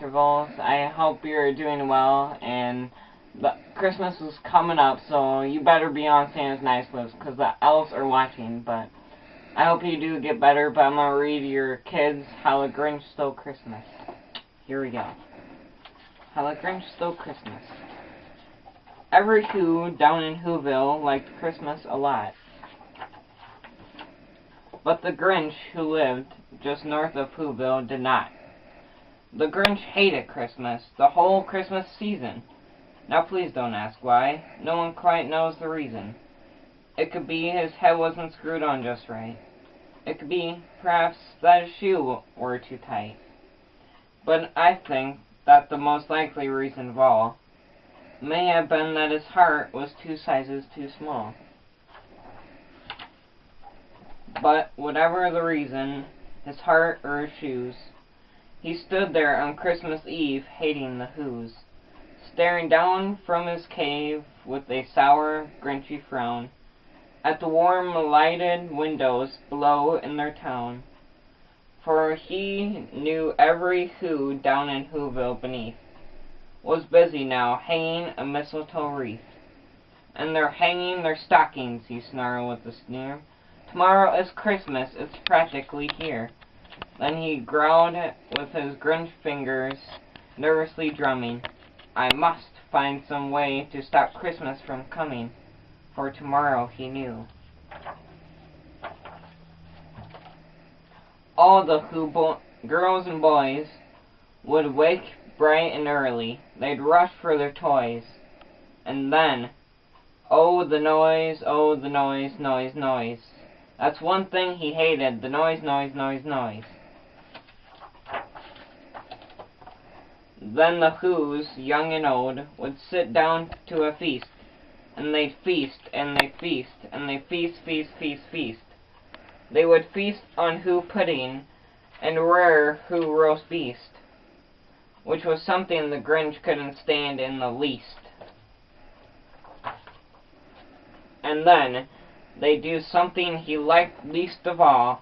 Volz. I hope you're doing well, and Christmas is coming up, so you better be on Santa's nice list, because the elves are watching, but I hope you do get better, but I'm going to read your kids How the Grinch Stole Christmas. Here we go. How the Grinch Stole Christmas. Every Who down in Whoville liked Christmas a lot. But the Grinch, who lived just north of Whoville, did not. The Grinch hated Christmas, the whole Christmas season. Now please don't ask why. No one quite knows the reason. It could be his head wasn't screwed on just right. It could be, perhaps, that his shoes were too tight. But I think that the most likely reason of all may have been that his heart was 2 sizes too small. But whatever the reason, his heart or his shoes, he stood there on Christmas Eve, hating the Whos, staring down from his cave with a sour, grinchy frown at the warm, lighted windows below in their town. For he knew every Who down in Whoville beneath was busy now hanging a mistletoe wreath. And they're hanging their stockings, he snarled with a sneer. Tomorrow is Christmas, it's practically here. Then he growled with his Grinch fingers nervously drumming. I must find some way to stop Christmas from coming, for tomorrow he knew. All the Who girls and boys would wake bright and early. They'd rush for their toys. And then, oh the noise, noise, noise. That's one thing he hated, the noise, noise, noise, noise. Then the Whos, young and old, would sit down to a feast, and they'd feast, and they'd feast, and they'd feast, feast, feast, feast. They would feast on Who pudding, and rare Who roast beast, which was something the Grinch couldn't stand in the least. And then, they'd do something he liked least of all.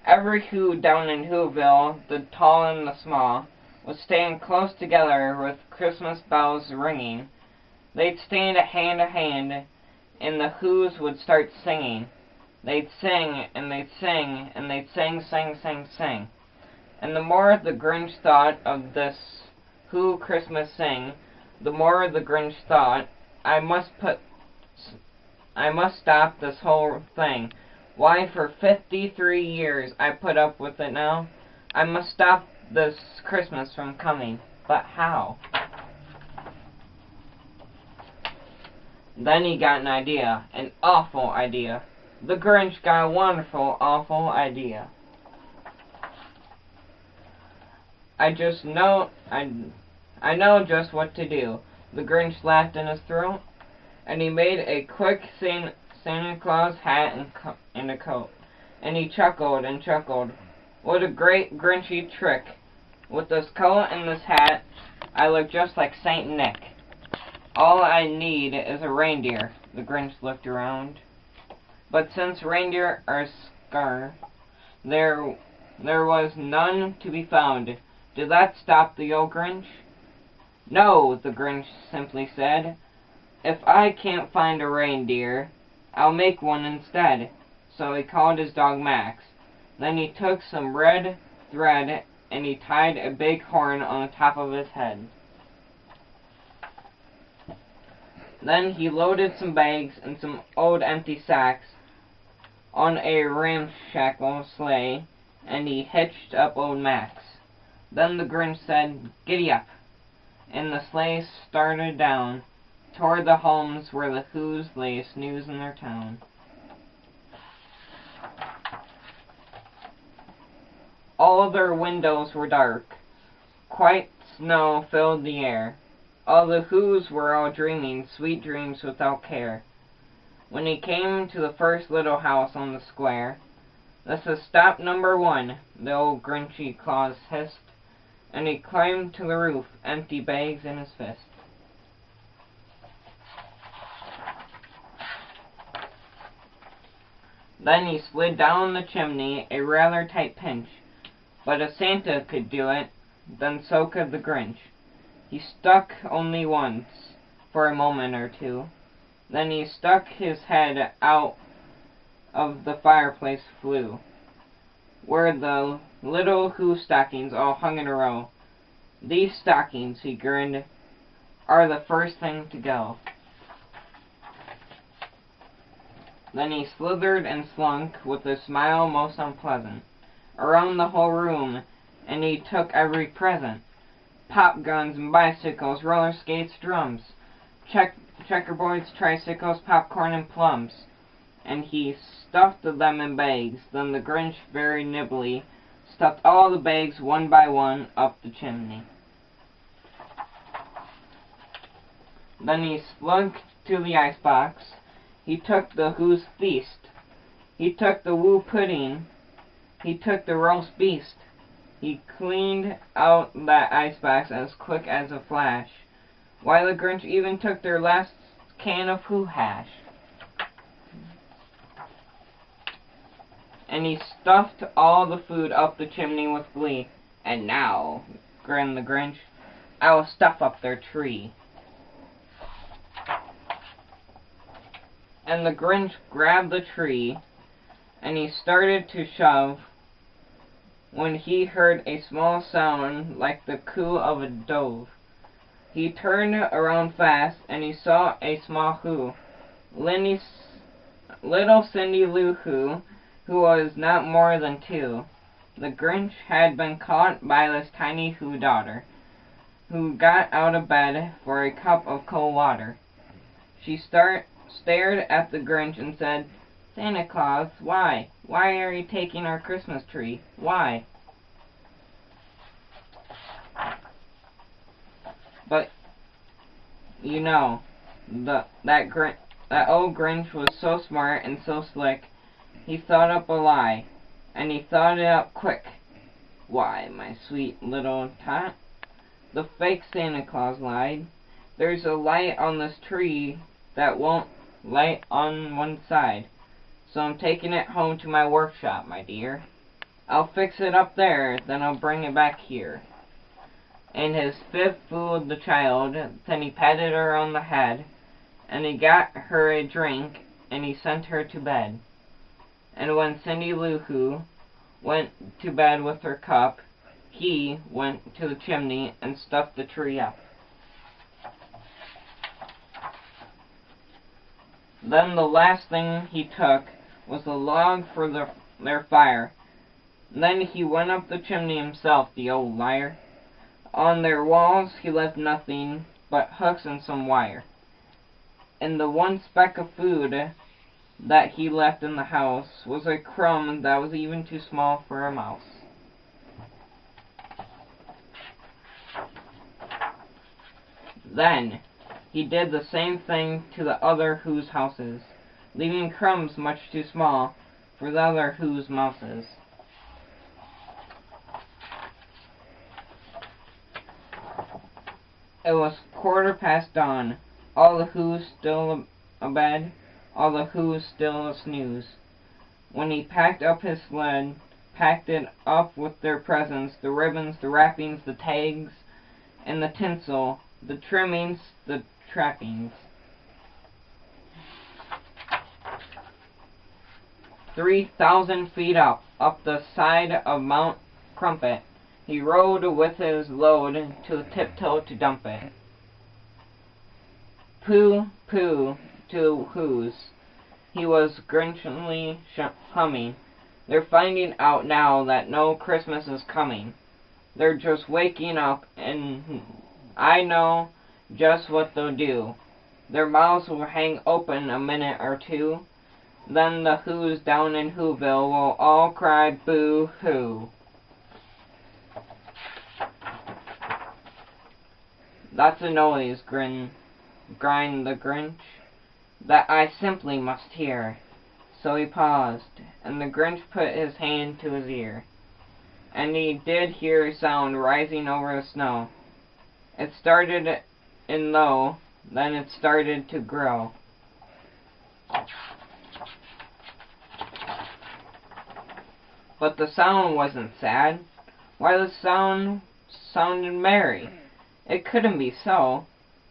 Every Who down in Whoville, the tall and the small, would stand close together with Christmas bells ringing. They'd stand a hand, and the Whos would start singing. They'd sing, and they'd sing, and they'd sing, sing, sing, sing. And the more the Grinch thought of this Who Christmas sing, the more the Grinch thought, I must stop this whole thing. Why, for 53 years I put up with it now. I must stop this Christmas from coming. But how? Then he got an idea. An awful idea. The Grinch got a wonderful, awful idea. I know just what to do. The Grinch laughed in his throat, and he made a quick Santa Claus hat and a coat. And he chuckled and chuckled. What a great Grinchy trick. With this coat and this hat, I look just like Saint Nick. All I need is a reindeer. The Grinch looked around. But since reindeer are scarce, there was none to be found. Did that stop the old Grinch? No, the Grinch simply said. If I can't find a reindeer, I'll make one instead. So he called his dog Max. Then he took some red thread and he tied a big horn on the top of his head. Then he loaded some bags and some old empty sacks on a ramshackle sleigh, and he hitched up old Max. Then the Grinch said, "Giddy up," and the sleigh started down toward the homes where the Whos lay snooze in their town. All their windows were dark. Quite snow filled the air. All the Whos were all dreaming sweet dreams without care. When he came to the first little house on the square, "This is stop number 1, the old Grinchy Claus hissed, and he climbed to the roof, empty bags in his fist. Then he slid down the chimney, a rather tight pinch. But if Santa could do it, then so could the Grinch. He stuck only once, for a moment or two. Then he stuck his head out of the fireplace flue, where the little Who stockings all hung in a row. "These stockings," he grinned, "are the first thing to go." Then he slithered and slunk, with a smile most unpleasant, around the whole room, and he took every present. Pop guns and bicycles, roller skates, drums, checkerboards, tricycles, popcorn, and plums. And he stuffed them in bags. Then the Grinch, very nimbly, stuffed all the bags one by one up the chimney. Then he slunk to the icebox. He took the Who's feast. He took the Woo pudding. He took the roast beast. He cleaned out that icebox as quick as a flash. Why, the Grinch even took their last can of Who hash. And he stuffed all the food up the chimney with glee. "And now," grinned the Grinch, "I will stuff up their tree." And the Grinch grabbed the tree, and he started to shove, when he heard a small sound like the coo of a dove. He turned around fast, and he saw a small Who, little Cindy Lou Who was not more than 2. The Grinch had been caught by this tiny Who daughter, who got out of bed for a cup of cold water. She stared at the Grinch and said, "Santa Claus, why? Why are you taking our Christmas tree? Why?" But, you know, that old Grinch was so smart and so slick, he thought up a lie, and he thought it up quick. "Why, my sweet little tot," the fake Santa Claus lied, "there's a light on this tree that won't light on one side, so I'm taking it home to my workshop, my dear. I'll fix it up there, then I'll bring it back here." And his fifth fooled the child, then he patted her on the head, and he got her a drink, and he sent her to bed. And when Cindy Lou Who went to bed with her cup, he went to the chimney and stuffed the tree up. Then the last thing he took was a log for their fire. Then he went up the chimney himself, the old liar. On their walls he left nothing but hooks and some wire. And the one speck of food that he left in the house was a crumb that was even too small for a mouse. Then he did the same thing to the other Who's houses, leaving crumbs much too small for the other Who's mouses. It was 1/4 dawn, all the Who's still abed, all the Who's still a-snooze, when he packed up his sled, packed it up with their presents, the ribbons, the wrappings, the tags, and the tinsel, the trimmings, the trappings. 3,000 feet up the side of Mount Crumpet, he rode with his load to Tiptoe to dump it. Pooh, pooh, to Who's, he was grinchily humming. They're finding out now that no Christmas is coming. They're just waking up, and I know just what they'll do. Their mouths will hang open a minute or two. Then the Who's down in Whoville will all cry boo-hoo. That's a noise, grined the Grinch, that I simply must hear. So he paused, and the Grinch put his hand to his ear, and he did hear a sound rising over the snow. It started in low, then it started to grow. But the sound wasn't sad. Why, the sound sounded merry. It couldn't be so,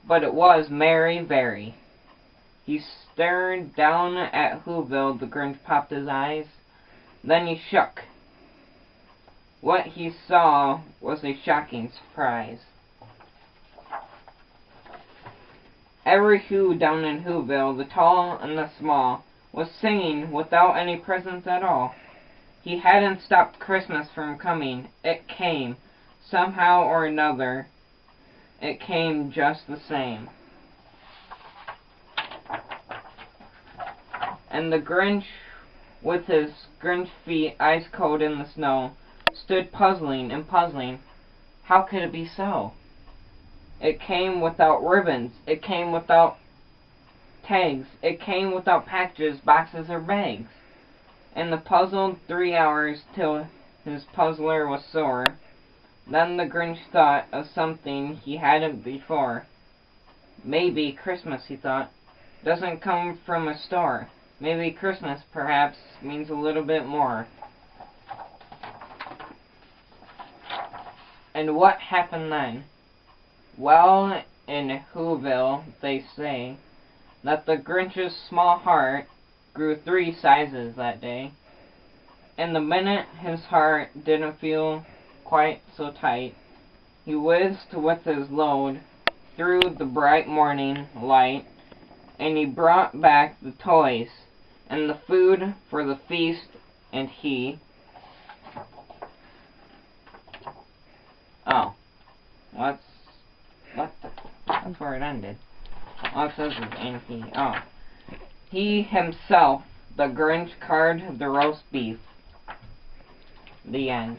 but it was merry very. He stared down at Whoville. The Grinch popped his eyes. Then he shook. What he saw was a shocking surprise. Every Who down in Whoville, the tall and the small, was singing without any presents at all. He hadn't stopped Christmas from coming. It came, somehow or another. It came just the same. And the Grinch, with his Grinch feet ice cold in the snow, stood puzzling and puzzling. How could it be so? It came without ribbons. It came without tags. It came without packages, boxes, or bags. And the puzzled 3 hours till his puzzler was sore. Then the Grinch thought of something he hadn't before. Maybe Christmas, he thought, doesn't come from a store. Maybe Christmas, perhaps, means a little bit more. And what happened then? Well, in Whoville, they say that the Grinch's small heart grew 3 sizes that day. And the minute his heart didn't feel quite so tight, he whizzed with his load through the bright morning light, and he brought back the toys and the food for the feast, and he... Oh. That's where it ended. All it says is, and he... Oh. He himself, the Grinch, carved the roast beef. The end.